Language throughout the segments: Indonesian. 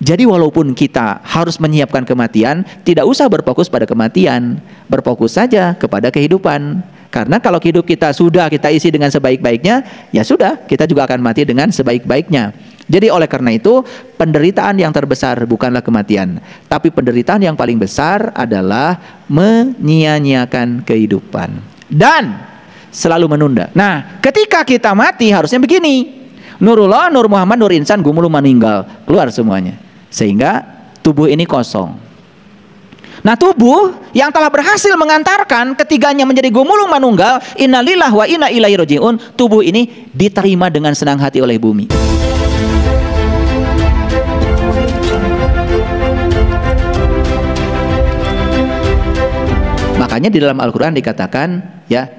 Jadi walaupun kita harus menyiapkan kematian, tidak usah berfokus pada kematian, berfokus saja kepada kehidupan. Karena kalau hidup kita sudah kita isi dengan sebaik-baiknya, ya sudah, kita juga akan mati dengan sebaik-baiknya. Jadi oleh karena itu, penderitaan yang terbesar bukanlah kematian, tapi penderitaan yang paling besar adalah menyia-nyiakan kehidupan dan selalu menunda. Nah, ketika kita mati harusnya begini. Nurullah, Nur Muhammad, Nur Insan, gumulu meninggal, keluar semuanya. Sehingga tubuh ini kosong. Nah, tubuh yang telah berhasil mengantarkan ketiganya menjadi gumulung manunggal, innalillah wa inna ilaihi rajiun, tubuh ini diterima dengan senang hati oleh bumi. Makanya di dalam Al-Quran dikatakan, ya,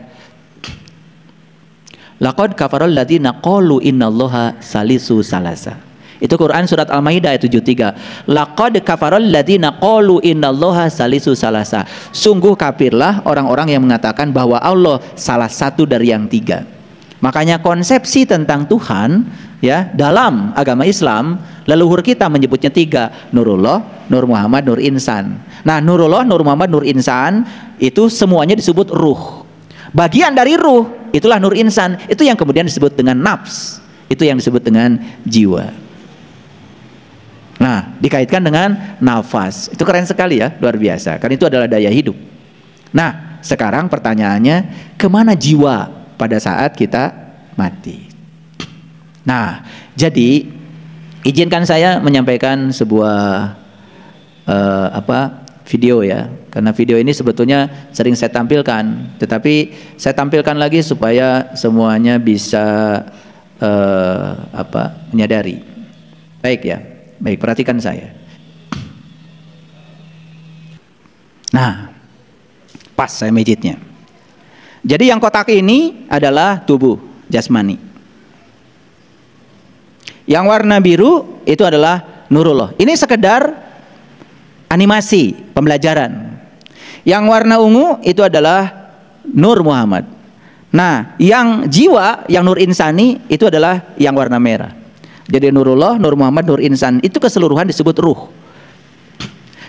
laqad kafaral ladzina qalu innallaha salisu salasa. Itu Quran surat Al-Maidah ayat 73. Laqad kafaral ladzina qalu innallaha salisu salasa. Sungguh kafirlah orang-orang yang mengatakan bahwa Allah salah satu dari yang tiga. Makanya konsepsi tentang Tuhan, ya, dalam agama Islam leluhur kita menyebutnya tiga: Nurullah, Nur Muhammad, Nur Insan. Nah, Nurullah, Nur Muhammad, Nur Insan itu semuanya disebut ruh. Bagian dari ruh itulah Nur Insan, itu yang kemudian disebut dengan nafs, itu yang disebut dengan jiwa. Nah, dikaitkan dengan nafas, itu keren sekali ya, luar biasa, karena itu adalah daya hidup. Nah, sekarang pertanyaannya, kemana jiwa pada saat kita mati? Nah, jadi izinkan saya menyampaikan sebuah video ya, karena video ini sebetulnya sering saya tampilkan, tetapi saya tampilkan lagi supaya semuanya bisa menyadari. Baik ya, baik, perhatikan saya. Nah, pas saya mijitnya. Jadi yang kotak ini adalah tubuh jasmani. Yang warna biru itu adalah Nurullah. Ini sekedar animasi pembelajaran. Yang warna ungu itu adalah Nur Muhammad. Nah, yang jiwa, yang Nur Insani itu adalah yang warna merah. Jadi Nurullah, Nur Muhammad, Nur Insan itu keseluruhan disebut ruh.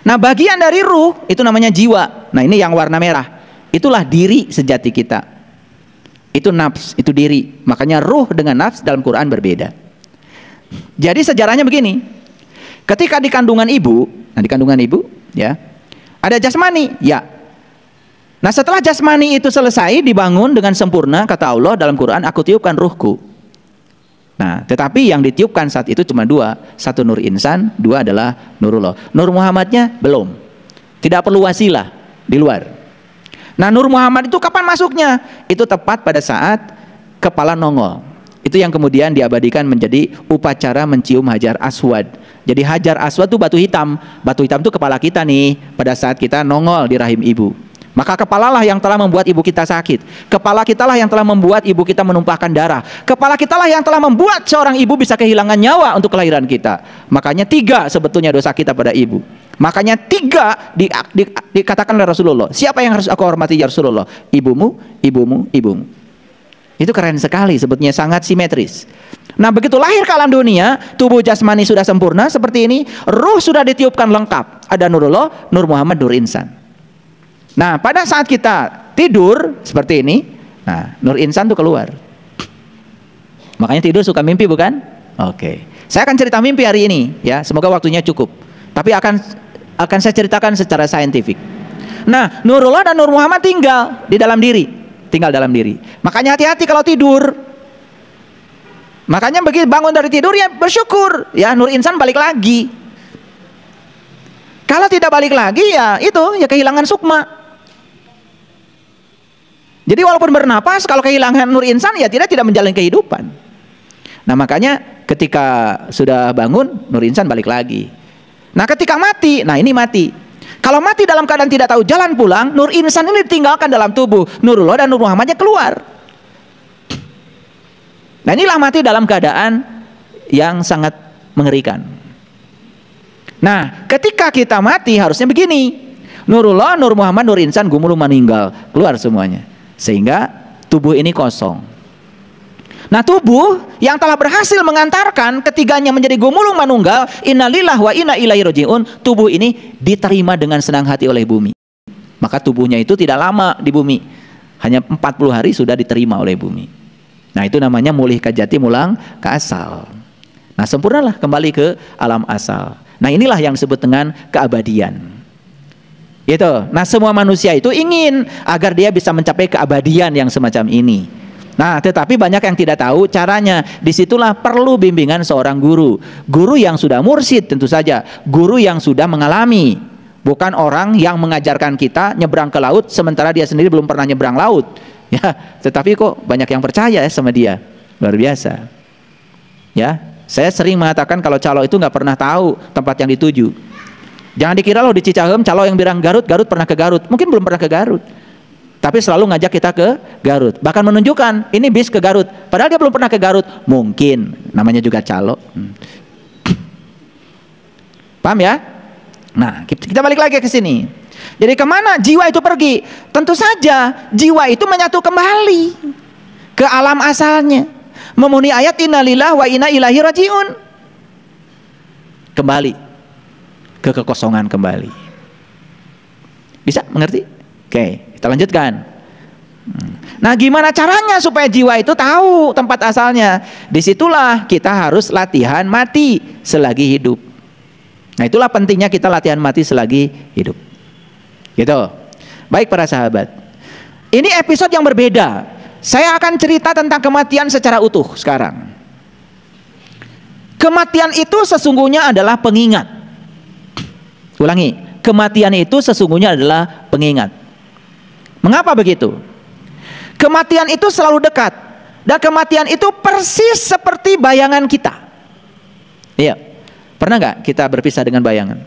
Nah, bagian dari ruh itu namanya jiwa. Nah, ini yang warna merah, itulah diri sejati kita. Itu nafs, itu diri. Makanya ruh dengan nafs dalam Quran berbeda. Jadi sejarahnya begini. Ketika di kandungan ibu, nah di kandungan ibu ya, ada jasmani, ya. Nah, setelah jasmani itu selesai dibangun dengan sempurna, kata Allah dalam Quran, aku tiupkan ruhku. Nah, tetapi yang ditiupkan saat itu cuma dua, satu Nur Insan, dua adalah Nurullah. Nur Muhammadnya belum, tidak perlu wasilah di luar. Nah, Nur Muhammad itu kapan masuknya? Itu tepat pada saat kepala nongol. Itu yang kemudian diabadikan menjadi upacara mencium Hajar Aswad. Jadi Hajar Aswad itu batu hitam. Batu hitam itu kepala kita nih pada saat kita nongol di rahim ibu. Maka kepalalah yang telah membuat ibu kita sakit. Kepala kitalah yang telah membuat ibu kita menumpahkan darah. Kepala kitalah yang telah membuat seorang ibu bisa kehilangan nyawa untuk kelahiran kita. Makanya tiga sebetulnya dosa kita pada ibu. Makanya tiga dikatakan oleh Rasulullah. Siapa yang harus aku hormati ya Rasulullah? Ibumu, ibumu, ibumu. Itu keren sekali, sebetulnya sangat simetris. Nah, begitu lahir ke alam dunia, tubuh jasmani sudah sempurna seperti ini, ruh sudah ditiupkan lengkap. Ada Nurullah, Nur Muhammad, Nur Insan. Nah, pada saat kita tidur seperti ini, nah, Nur Insan tuh keluar. Makanya tidur suka mimpi, bukan? Oke. Saya akan cerita mimpi hari ini ya, semoga waktunya cukup. Tapi akan saya ceritakan secara saintifik. Nah, Nurullah dan Nur Muhammad tinggal di dalam diri, tinggal dalam diri. Makanya hati-hati kalau tidur. Makanya begitu bangun dari tidur ya bersyukur, ya Nur Insan balik lagi. Kalau tidak balik lagi ya itu ya kehilangan sukma. Jadi walaupun bernapas, kalau kehilangan Nur Insan ya tidak menjalani kehidupan. Nah, makanya ketika sudah bangun, Nur Insan balik lagi. Nah, ketika mati, nah ini mati. Kalau mati dalam keadaan tidak tahu jalan pulang, Nur Insan ini ditinggalkan dalam tubuh. Nurullah dan Nur Muhammadnya keluar. Nah, inilah mati dalam keadaan yang sangat mengerikan. Nah, ketika kita mati harusnya begini. Nurullah, Nur Muhammad, Nur Insan gumulung meninggal, keluar semuanya. Sehingga tubuh ini kosong. Nah, tubuh yang telah berhasil mengantarkan ketiganya menjadi gumulung manunggal, innalillahi wa inna ilaihi rajiun, tubuh ini diterima dengan senang hati oleh bumi. Maka tubuhnya itu tidak lama di bumi, hanya 40 hari sudah diterima oleh bumi. Nah, itu namanya mulih ke jati, mulang ke asal. Nah, sempurnalah kembali ke alam asal. Nah, inilah yang disebut dengan keabadian. Itu. Nah, semua manusia itu ingin agar dia bisa mencapai keabadian yang semacam ini. Nah, tetapi banyak yang tidak tahu caranya. Disitulah perlu bimbingan seorang guru. Guru yang sudah mursyid tentu saja. Guru yang sudah mengalami. Bukan orang yang mengajarkan kita nyebrang ke laut sementara dia sendiri belum pernah nyebrang laut. Ya, tetapi kok banyak yang percaya sama dia. Luar biasa. Ya, saya sering mengatakan kalau calo itu nggak pernah tahu tempat yang dituju. Jangan dikira loh di Cicahem calo yang bilang Garut, Garut pernah ke Garut. Mungkin belum pernah ke Garut. Tapi selalu ngajak kita ke Garut. Bahkan menunjukkan ini bis ke Garut. Padahal dia belum pernah ke Garut. Mungkin. Namanya juga calo. Paham ya? Nah, kita balik lagi ke sini. Jadi kemana jiwa itu pergi? Tentu saja jiwa itu menyatu kembali ke alam asalnya. Memenuhi ayat innalillahi wa inna ilaihi rajiun. Kembali ke kekosongan kembali. Bisa mengerti? Oke. Kita lanjutkan. Nah, gimana caranya supaya jiwa itu tahu tempat asalnya? Disitulah kita harus latihan mati selagi hidup. Nah, itulah pentingnya kita latihan mati selagi hidup. Gitu. Baik para sahabat. Ini episode yang berbeda. Saya akan cerita tentang kematian secara utuh sekarang. Kematian itu sesungguhnya adalah pengingat. Ulangi. Kematian itu sesungguhnya adalah pengingat. Mengapa begitu? Kematian itu selalu dekat. Dan kematian itu persis seperti bayangan kita. Iya. Pernah nggak kita berpisah dengan bayangan?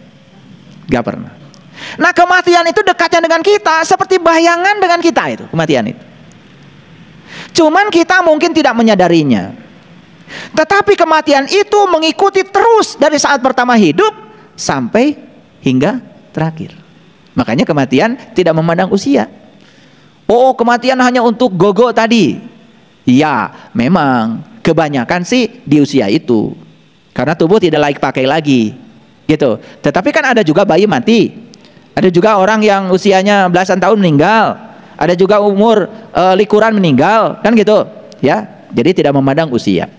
Nggak pernah. Nah, kematian itu dekatnya dengan kita seperti bayangan dengan kita itu. Kematian itu. Cuman kita mungkin tidak menyadarinya. Tetapi kematian itu mengikuti terus dari saat pertama hidup sampai hingga terakhir. Makanya kematian tidak memandang usia. Oh, kematian hanya untuk gogo tadi. Ya, memang kebanyakan sih di usia itu. Karena tubuh tidak layak pakai lagi. Gitu. Tetapi kan ada juga bayi mati. Ada juga orang yang usianya belasan tahun meninggal. Ada juga umur likuran meninggal, kan gitu. Ya. Jadi tidak memandang usia.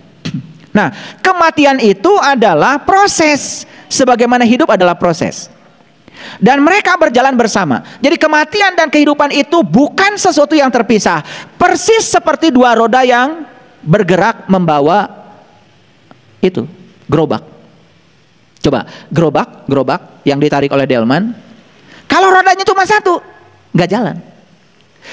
Nah, kematian itu adalah proses. Sebagaimana hidup adalah proses. Dan mereka berjalan bersama. Jadi kematian dan kehidupan itu bukan sesuatu yang terpisah. Persis seperti dua roda yang bergerak membawa itu gerobak. Coba gerobak yang ditarik oleh delman. Kalau rodanya cuma satu, nggak jalan.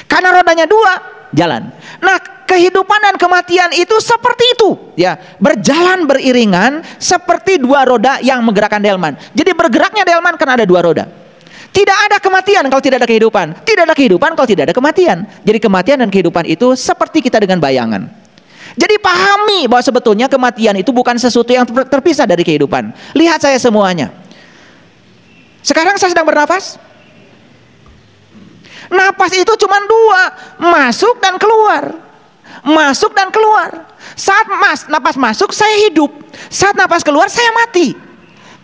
Karena rodanya dua, jalan. Nah, kehidupan dan kematian itu seperti itu, ya, berjalan beriringan seperti dua roda yang menggerakkan delman. Jadi bergeraknya delman karena ada dua roda. Tidak ada kematian kalau tidak ada kehidupan. Tidak ada kehidupan kalau tidak ada kematian. Jadi kematian dan kehidupan itu seperti kita dengan bayangan. Jadi pahami bahwa sebetulnya kematian itu bukan sesuatu yang terpisah dari kehidupan. Lihat saya semuanya. Sekarang saya sedang bernafas. Napas itu cuma dua, masuk dan keluar. Masuk dan keluar. Saat napas masuk saya hidup. Saat napas keluar saya mati.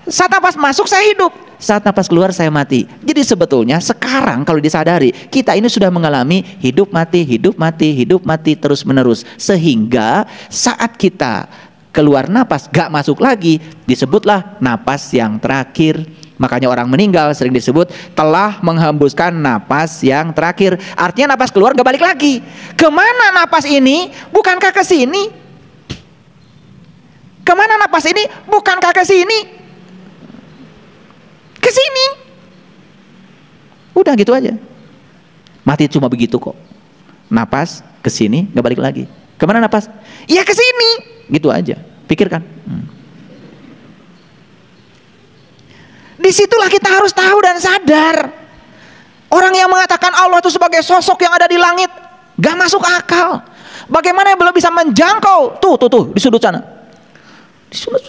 Saat napas masuk saya hidup. Saat napas keluar saya mati. Jadi sebetulnya sekarang kalau disadari, kita ini sudah mengalami hidup mati, hidup mati, hidup mati terus menerus. Sehingga saat kita keluar napas gak masuk lagi, disebutlah napas yang terakhir. Makanya orang meninggal sering disebut telah menghembuskan napas yang terakhir. Artinya napas keluar gak balik lagi. Kemana napas ini? Bukankah ke sini? Kemana napas ini? Bukankah ke sini? Ke sini. Udah gitu aja. Mati cuma begitu kok. Napas ke sini gak balik lagi. Kemana napas? Ya ke sini. Gitu aja. Pikirkan. Disitulah kita harus tahu dan sadar. Orang yang mengatakan Allah itu sebagai sosok yang ada di langit, gak masuk akal. Bagaimana yang belum bisa menjangkau? Tuh di sudut sana. Di sudut.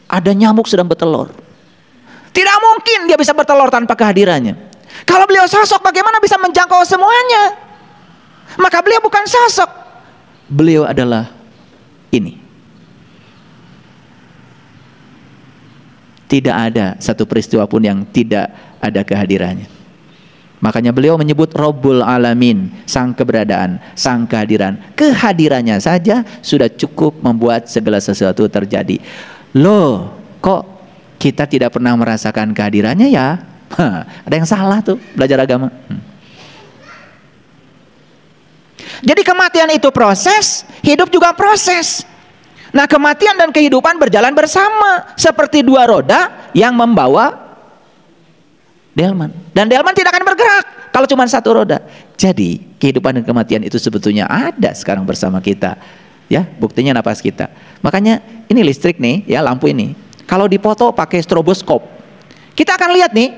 Ada nyamuk sedang bertelur. Tidak mungkin dia bisa bertelur tanpa kehadirannya. Kalau beliau sosok, bagaimana bisa menjangkau semuanya? Maka beliau bukan sosok. Beliau adalah ini. Tidak ada satu peristiwa pun yang tidak ada kehadirannya. Makanya beliau menyebut Rabbul Alamin, sang keberadaan, sang kehadiran. Kehadirannya saja sudah cukup membuat segala sesuatu terjadi. Loh, kok kita tidak pernah merasakan kehadirannya ya? Ada yang salah tuh belajar agama. Jadi kematian itu proses, hidup juga proses. Nah, kematian dan kehidupan berjalan bersama seperti dua roda yang membawa delman. Dan delman tidak akan bergerak kalau cuma satu roda. Jadi kehidupan dan kematian itu sebetulnya ada sekarang bersama kita. Ya, buktinya napas kita. Makanya ini listrik nih, ya lampu ini. Kalau dipoto pakai stroboskop, kita akan lihat nih,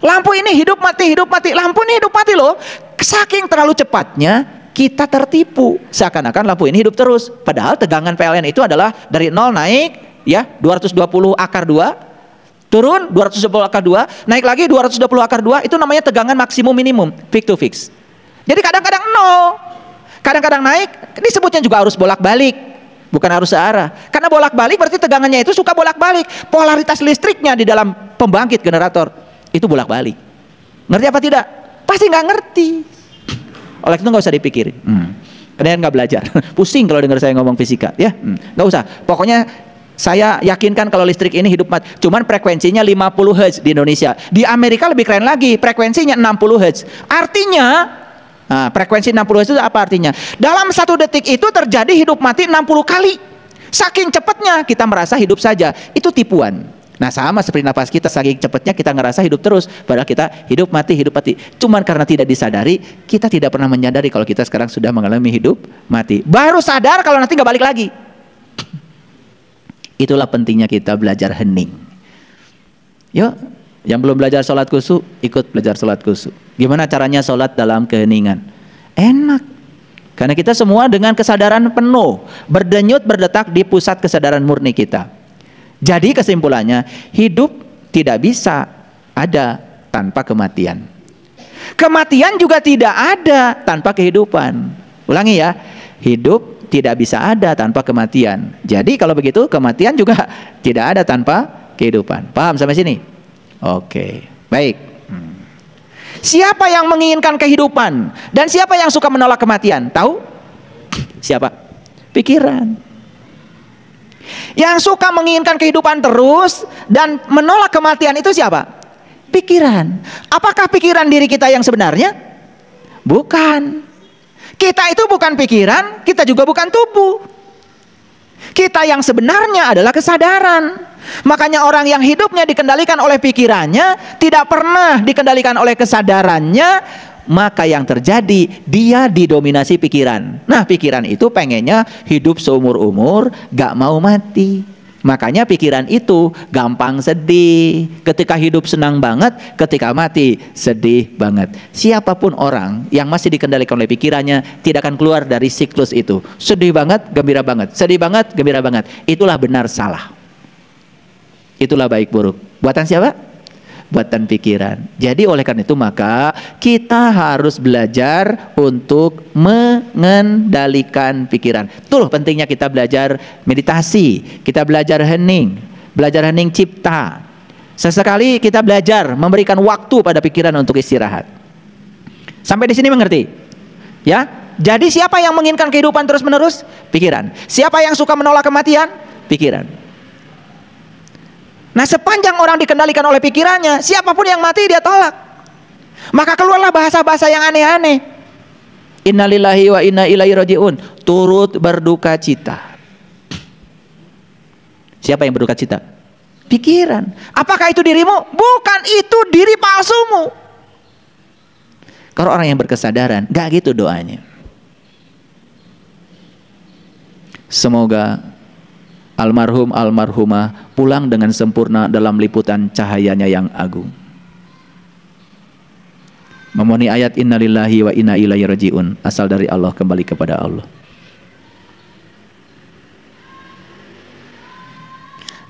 lampu ini hidup mati, lampu ini hidup mati loh. Saking terlalu cepatnya kita tertipu, seakan-akan lampu ini hidup terus. Padahal tegangan PLN itu adalah dari 0 naik ya 220 akar 2, turun 220 akar 2, naik lagi 220 akar 2, itu namanya tegangan maksimum minimum, peak to fix. Jadi kadang-kadang 0, kadang-kadang naik, disebutnya juga arus bolak-balik, bukan arus searah. Karena bolak-balik berarti tegangannya itu suka bolak-balik. Polaritas listriknya di dalam pembangkit generator itu bolak-balik. Ngerti apa tidak? Pasti nggak ngerti. Oleh itu nggak usah dipikirin. Kalian nggak belajar. Pusing kalau dengar saya ngomong fisika, ya. Nggak usah. Pokoknya saya yakinkan kalau listrik ini hidup mati. Cuman frekuensinya 50 Hz di Indonesia. Di Amerika lebih keren lagi, frekuensinya 60 Hz. Artinya, frekuensi 60 Hz itu apa artinya? Dalam 1 detik itu terjadi hidup mati 60 kali. Saking cepatnya kita merasa hidup saja. Itu tipuan. Nah, sama seperti nafas kita, saking cepatnya kita ngerasa hidup terus, padahal kita hidup mati. Cuman karena tidak disadari, kita tidak pernah menyadari kalau kita sekarang sudah mengalami hidup mati. Baru sadar kalau nanti nggak balik lagi. Itulah pentingnya kita belajar hening. Yuk, yang belum belajar sholat khusyuk, ikut belajar sholat khusyuk. Gimana caranya sholat dalam keheningan? Enak. Karena kita semua dengan kesadaran penuh, berdenyut berdetak di pusat kesadaran murni kita. Jadi kesimpulannya, hidup tidak bisa ada tanpa kematian. Kematian juga tidak ada tanpa kehidupan. Ulangi ya, hidup tidak bisa ada tanpa kematian. Jadi kalau begitu kematian juga tidak ada tanpa kehidupan. Paham sampai sini? Oke, baik. Siapa yang menginginkan kehidupan dan siapa yang suka menolak kematian? Tahu? Siapa? Pikiran. Yang suka menginginkan kehidupan terus dan menolak kematian itu siapa? Pikiran. Apakah pikiran diri kita yang sebenarnya? Bukan. Kita itu bukan pikiran, kita juga bukan tubuh. Kita yang sebenarnya adalah kesadaran. Makanya orang yang hidupnya dikendalikan oleh pikirannya, tidak pernah dikendalikan oleh kesadarannya, maka yang terjadi dia didominasi pikiran. Nah, pikiran itu pengennya hidup seumur-umur, gak mau mati. Makanya pikiran itu gampang sedih. Ketika hidup senang banget, ketika mati sedih banget. Siapapun orang yang masih dikendalikan oleh pikirannya tidak akan keluar dari siklus itu. Sedih banget, gembira banget. Sedih banget, gembira banget. Itulah benar salah. Itulah baik buruk. Buatan siapa? Buatan pikiran. Jadi oleh karena itu maka kita harus belajar untuk mengendalikan pikiran. Itulah pentingnya kita belajar meditasi, kita belajar hening cipta. Sesekali kita belajar memberikan waktu pada pikiran untuk istirahat. Sampai di sini mengerti? Ya. Jadi siapa yang menginginkan kehidupan terus-menerus? Pikiran. Siapa yang suka menolak kematian? Pikiran. Nah, sepanjang orang dikendalikan oleh pikirannya, siapapun yang mati dia tolak. Maka keluarlah bahasa-bahasa yang aneh-aneh. Innalillahi wa inna ilaihi rajiun. Turut berduka cita. Siapa yang berduka cita? Pikiran. Apakah itu dirimu? Bukan, itu diri palsumu. Kalau orang yang berkesadaran, gak gitu doanya. Semoga almarhum almarhumah pulang dengan sempurna dalam liputan cahayanya yang agung. Memenuhi ayat innalillahi wa inna ilaihi rajiun, asal dari Allah kembali kepada Allah.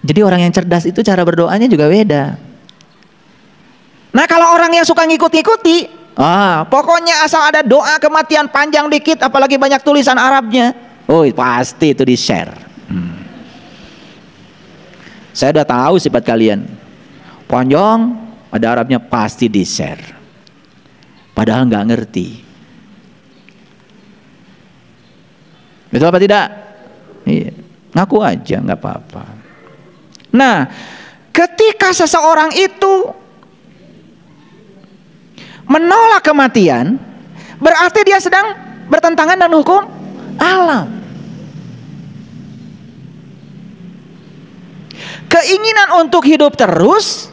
Jadi orang yang cerdas itu cara berdoanya juga beda. Nah, kalau orang yang suka ngikut-ngikuti, pokoknya asal ada doa kematian panjang dikit, apalagi banyak tulisan Arabnya, Oh pasti itu di-share. Saya udah tahu sifat kalian. Ponjong, ada Arabnya pasti di-share. Padahal nggak ngerti. Betul apa tidak? Iya. Ngaku aja nggak apa-apa. Nah, ketika seseorang itu menolak kematian, berarti dia sedang bertentangan dengan hukum alam. Keinginan untuk hidup terus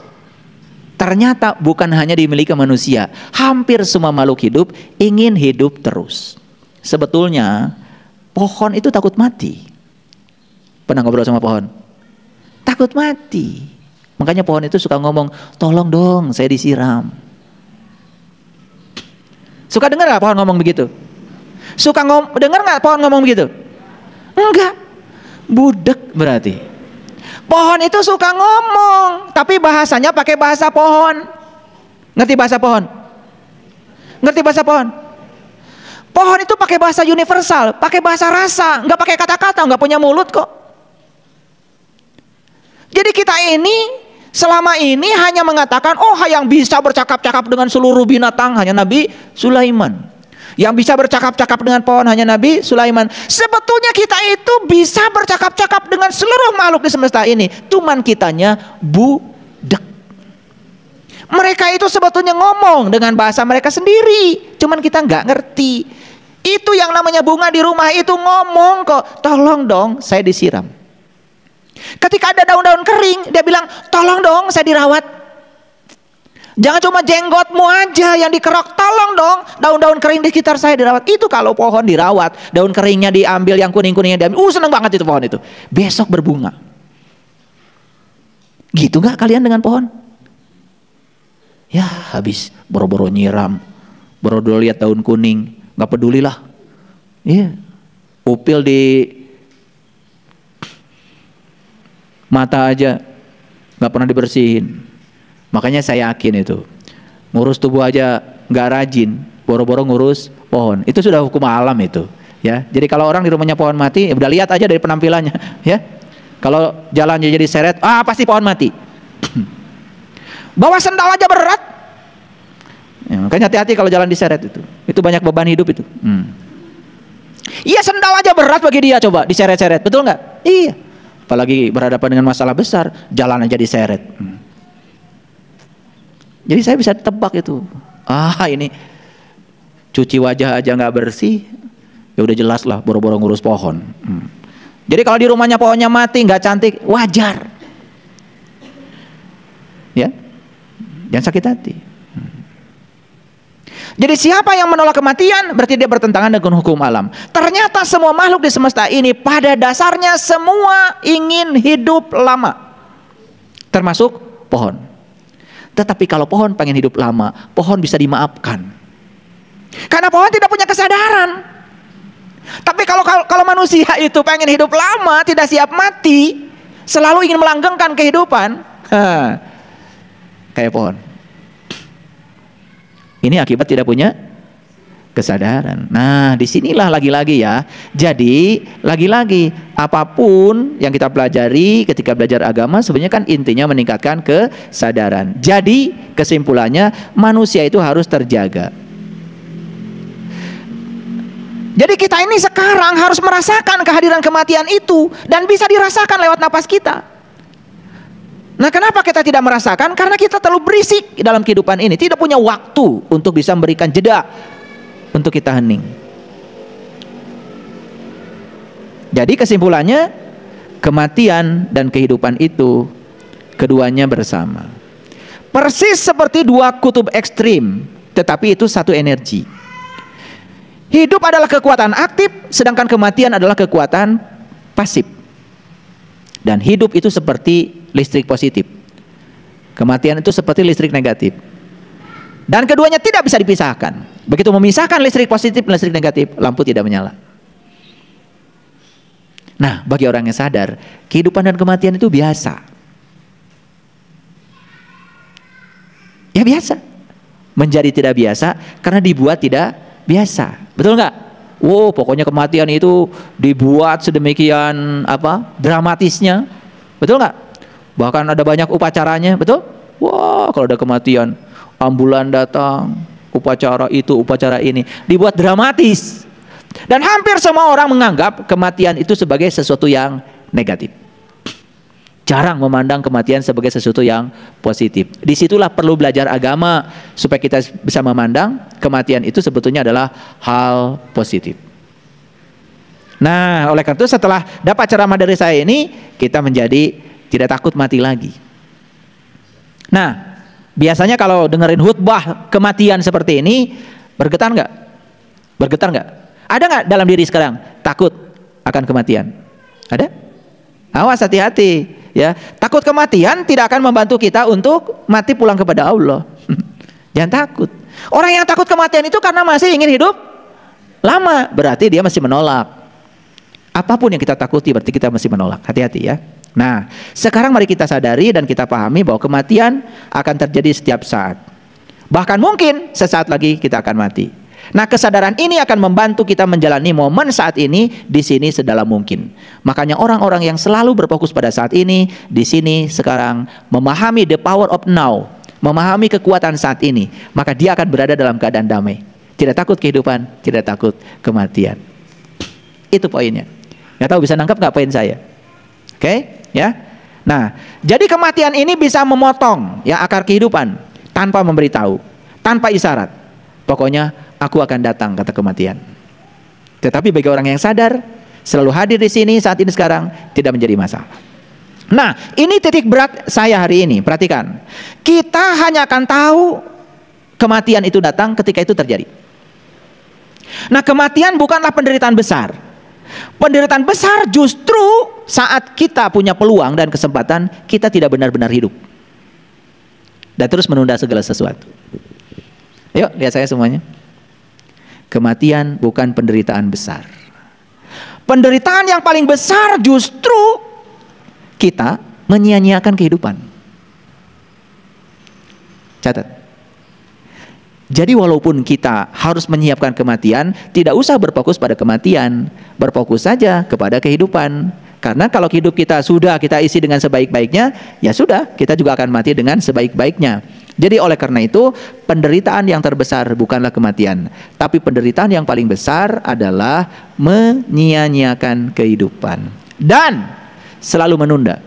ternyata bukan hanya dimiliki manusia. Hampir semua makhluk hidup ingin hidup terus. Sebetulnya pohon itu takut mati. Pernah ngobrol sama pohon? Takut mati. Makanya pohon itu suka ngomong, tolong dong saya disiram. Suka dengar gak pohon ngomong begitu? Suka dengar gak pohon ngomong begitu? Enggak. Budek berarti. Pohon itu suka ngomong, tapi bahasanya pakai bahasa pohon. Ngerti bahasa pohon? Ngerti bahasa pohon? Pohon itu pakai bahasa universal, pakai bahasa rasa, nggak pakai kata-kata, nggak punya mulut kok. Jadi kita ini selama ini hanya mengatakan, oh yang bisa bercakap-cakap dengan seluruh binatang hanya Nabi Sulaiman. Yang bisa bercakap-cakap dengan pohon hanya Nabi Sulaiman. Sebetulnya kita itu bisa bercakap-cakap dengan seluruh makhluk di semesta ini. Cuman kitanya budak. Mereka itu sebetulnya ngomong dengan bahasa mereka sendiri. Cuman kita nggak ngerti. Itu yang namanya bunga di rumah itu ngomong kok. Tolong dong saya disiram. Ketika ada daun-daun kering, dia bilang, tolong dong saya dirawat. Jangan cuma jenggotmu aja yang dikerok, tolong dong daun-daun kering di sekitar saya dirawat. Itu kalau pohon dirawat, daun keringnya diambil, yang kuning-kuningnya diambil. Seneng banget itu pohon itu. Besok berbunga. Gitu gak kalian dengan pohon? Ya habis boro-boro nyiram, boro-boro lihat daun kuning, gak pedulilah. Iya, upil di mata aja gak pernah dibersihin. Makanya saya yakin itu ngurus tubuh aja nggak rajin, boro-boro ngurus pohon. Itu sudah hukum alam itu, ya. Jadi kalau orang di rumahnya pohon mati, udah lihat aja dari penampilannya, ya. Kalau jalannya jadi seret, pasti pohon mati. Bawa sendal aja berat. Ya, makanya hati-hati kalau jalan diseret itu. Itu banyak beban hidup itu. Iya, sendal aja berat bagi dia, coba diseret-seret, betul nggak? Iya. Apalagi berhadapan dengan masalah besar, jalan aja diseret. Jadi saya bisa tebak itu. Ini cuci wajah aja nggak bersih, ya udah jelas lah boro-boro ngurus pohon. Jadi kalau di rumahnya pohonnya mati nggak cantik, wajar. Ya, jangan sakit hati. Jadi siapa yang menolak kematian berarti dia bertentangan dengan hukum alam. Ternyata semua makhluk di semesta ini pada dasarnya semua ingin hidup lama, termasuk pohon. Tetapi kalau pohon pengen hidup lama, pohon bisa dimaafkan. Karena pohon tidak punya kesadaran. Tapi kalau manusia itu pengen hidup lama, tidak siap mati, selalu ingin melanggengkan kehidupan, kayak pohon. Ini akibat tidak punya kesadaran. Nah, disinilah lagi-lagi ya. Jadi lagi-lagi apapun yang kita pelajari ketika belajar agama sebenarnya kan intinya meningkatkan kesadaran. Jadi kesimpulannya manusia itu harus terjaga. Jadi kita ini sekarang harus merasakan kehadiran kematian itu dan bisa dirasakan lewat napas kita. Nah, kenapa kita tidak merasakan? Karena kita terlalu berisik dalam kehidupan ini, tidak punya waktu untuk bisa memberikan jeda untuk kita hening. Jadi kesimpulannya, kematian dan kehidupan itu keduanya bersama. Persis seperti dua kutub ekstrim, tetapi itu satu energi. Hidup adalah kekuatan aktif, sedangkan kematian adalah kekuatan pasif. Dan hidup itu seperti listrik positif, kematian itu seperti listrik negatif. Dan keduanya tidak bisa dipisahkan. Begitu memisahkan listrik positif dan listrik negatif, lampu tidak menyala. Nah, bagi orang yang sadar, kehidupan dan kematian itu biasa. Ya biasa. Menjadi tidak biasa karena dibuat tidak biasa. Betul nggak? Wow, pokoknya kematian itu dibuat sedemikian dramatisnya, betul nggak? Bahkan ada banyak upacaranya, betul? Wah, kalau ada kematian, ambulan datang, upacara itu, upacara ini, dibuat dramatis. Dan hampir semua orang menganggap kematian itu sebagai sesuatu yang negatif. Jarang memandang kematian sebagai sesuatu yang positif. Disitulah perlu belajar agama supaya kita bisa memandang kematian itu sebetulnya adalah hal positif. Nah, oleh karena itu setelah dapat ceramah dari saya ini, kita menjadi tidak takut mati lagi. Nah, biasanya kalau dengerin khutbah kematian seperti ini, bergetar nggak? Bergetar nggak? Ada nggak dalam diri sekarang takut akan kematian? Ada? Awas, hati-hati. Ya, takut kematian tidak akan membantu kita untuk mati pulang kepada Allah. Jangan takut. Orang yang takut kematian itu karena masih ingin hidup lama, berarti dia masih menolak. Apapun yang kita takuti berarti kita masih menolak. Hati-hati ya. Nah, sekarang mari kita sadari dan kita pahami bahwa kematian akan terjadi setiap saat. Bahkan mungkin sesaat lagi kita akan mati. Nah, kesadaran ini akan membantu kita menjalani momen saat ini di sini sedalam mungkin. Makanya orang-orang yang selalu berfokus pada saat ini, di sini sekarang, memahami the power of now, memahami kekuatan saat ini, maka dia akan berada dalam keadaan damai. Tidak takut kehidupan, tidak takut kematian. Itu poinnya. Nggak tahu bisa nangkap nggak poin saya? Oke, ya. Nah, jadi kematian ini bisa memotong ya akar kehidupan tanpa memberitahu, tanpa isyarat. Pokoknya aku akan datang, kata kematian. Tetapi bagi orang yang sadar, selalu hadir di sini saat ini sekarang, tidak menjadi masalah. Nah, ini titik berat saya hari ini. Perhatikan, kita hanya akan tahu kematian itu datang ketika itu terjadi. Nah, kematian bukanlah penderitaan besar. Penderitaan besar justru saat kita punya peluang dan kesempatan, kita tidak benar-benar hidup dan terus menunda segala sesuatu. Yuk, lihat saya semuanya. Kematian bukan penderitaan besar. Penderitaan yang paling besar justru kita menyia-nyiakan kehidupan. Catat. Jadi walaupun kita harus menyiapkan kematian, tidak usah berfokus pada kematian, berfokus saja kepada kehidupan. Karena kalau hidup kita sudah kita isi dengan sebaik-baiknya, ya sudah, kita juga akan mati dengan sebaik-baiknya. Jadi oleh karena itu, penderitaan yang terbesar bukanlah kematian, tapi penderitaan yang paling besar adalah menyia-nyiakan kehidupan dan selalu menunda.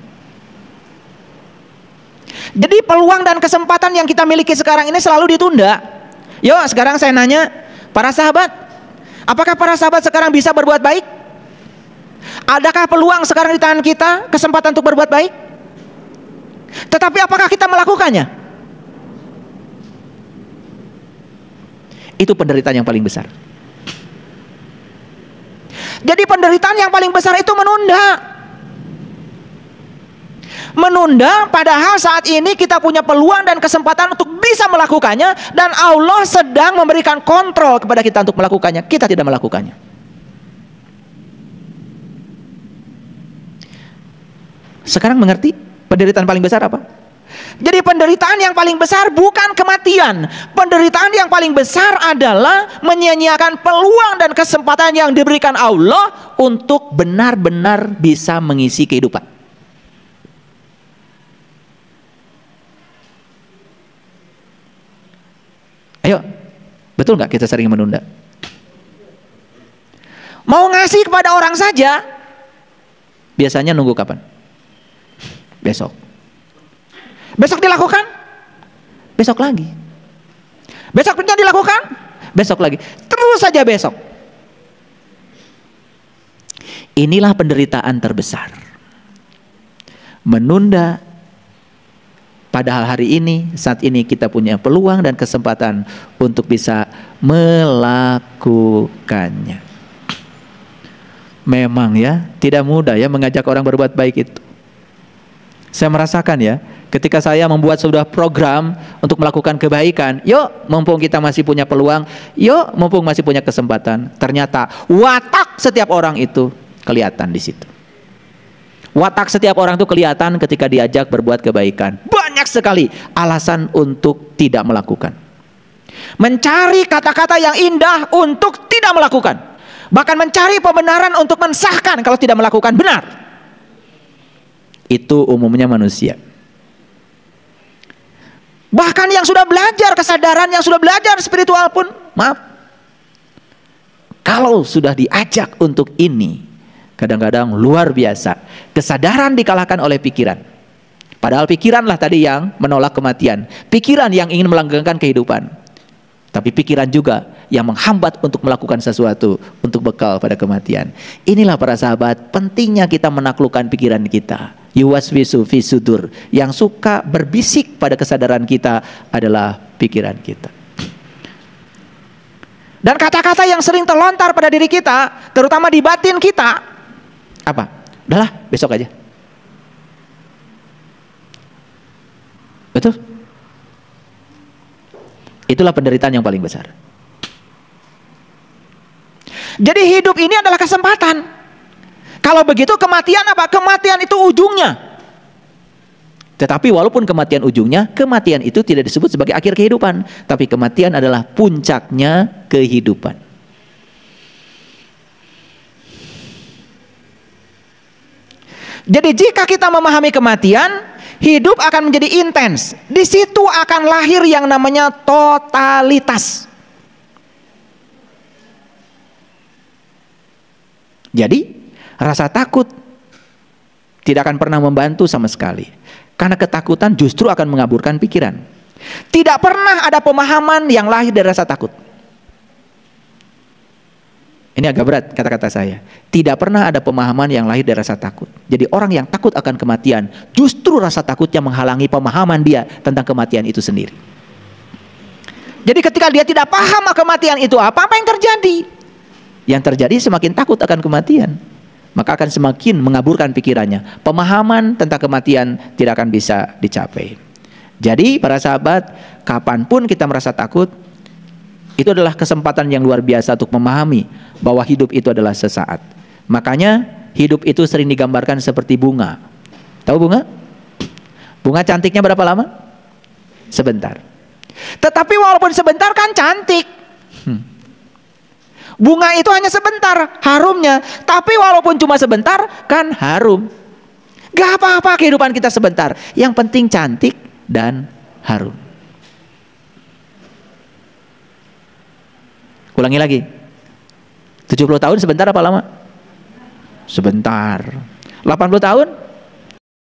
Jadi peluang dan kesempatan yang kita miliki sekarang ini selalu ditunda. Yuk, sekarang saya nanya, para sahabat, apakah para sahabat sekarang bisa berbuat baik? Adakah peluang sekarang di tangan kita, kesempatan untuk berbuat baik? Tetapi apakah kita melakukannya? Itu penderitaan yang paling besar. Jadi penderitaan yang paling besar itu menunda. Menunda padahal saat ini kita punya peluang dan kesempatan untuk bisa melakukannya, dan Allah sedang memberikan kontrol kepada kita untuk melakukannya. Kita tidak melakukannya. Sekarang mengerti penderitaan paling besar apa? Jadi penderitaan yang paling besar bukan kematian. Penderitaan yang paling besar adalah menyia-nyiakan peluang dan kesempatan yang diberikan Allah untuk benar-benar bisa mengisi kehidupan. Ayo, betul nggak kita sering menunda? Mau ngasih kepada orang saja, biasanya nunggu kapan? Besok. Besok dilakukan, besok lagi. Besoknya dilakukan, besok lagi. Terus saja besok. Inilah penderitaan terbesar. Menunda, padahal hari ini, saat ini kita punya peluang dan kesempatan untuk bisa melakukannya. Memang ya, tidak mudah ya mengajak orang berbuat baik itu. Saya merasakan ya, ketika saya membuat sebuah program untuk melakukan kebaikan, yuk mumpung kita masih punya peluang, yuk mumpung masih punya kesempatan. Ternyata watak setiap orang itu kelihatan di situ. Watak setiap orang itu kelihatan ketika diajak berbuat kebaikan. Banyak sekali alasan untuk tidak melakukan. Mencari kata-kata yang indah untuk tidak melakukan. bahkan mencari pembenaran untuk mensahkan kalau tidak melakukan benar. Itu umumnya manusia. Bahkan yang sudah belajar kesadaran, yang sudah belajar spiritual pun, maaf, kalau sudah diajak untuk ini, kadang-kadang luar biasa, kesadaran dikalahkan oleh pikiran. Padahal pikiranlah tadi yang menolak kematian, pikiran yang ingin melanggengkan kehidupan, tapi pikiran juga yang menghambat untuk melakukan sesuatu untuk bekal pada kematian. Inilah para sahabat, pentingnya kita menaklukkan pikiran kita. Yuwaswisu fi sudur, yang suka berbisik pada kesadaran kita adalah pikiran kita. Dan kata-kata yang sering terlontar pada diri kita, terutama di batin kita, apa? Udahlah, besok aja. Betul? Itulah penderitaan yang paling besar. Jadi hidup ini adalah kesempatan. Kalau begitu kematian apa? Kematian itu ujungnya. Tetapi walaupun kematian ujungnya, kematian itu tidak disebut sebagai akhir kehidupan, tapi kematian adalah puncaknya kehidupan. Jadi jika kita memahami kematian, hidup akan menjadi intens. Di situ akan lahir yang namanya totalitas. Jadi rasa takut tidak akan pernah membantu sama sekali, karena ketakutan justru akan mengaburkan pikiran. Tidak pernah ada pemahaman yang lahir dari rasa takut. Ini agak berat kata-kata saya. Tidak pernah ada pemahaman yang lahir dari rasa takut. Jadi orang yang takut akan kematian, justru rasa takutnya menghalangi pemahaman dia tentang kematian itu sendiri. Jadi ketika dia tidak paham kematian itu apa yang terjadi? Yang terjadi semakin takut akan kematian, maka akan semakin mengaburkan pikirannya. Pemahaman tentang kematian tidak akan bisa dicapai. Jadi para sahabat, kapanpun kita merasa takut, itu adalah kesempatan yang luar biasa untuk memahami bahwa hidup itu adalah sesaat. Makanya hidup itu sering digambarkan seperti bunga. Tahu bunga? Bunga cantiknya berapa lama? Sebentar. Tetapi walaupun sebentar kan cantik. Bunga itu hanya sebentar harumnya, tapi walaupun cuma sebentar kan harum. Gak apa-apa kehidupan kita sebentar, yang penting cantik dan harum. Ulangi lagi. 70 tahun sebentar apa lama? Sebentar. 80 tahun?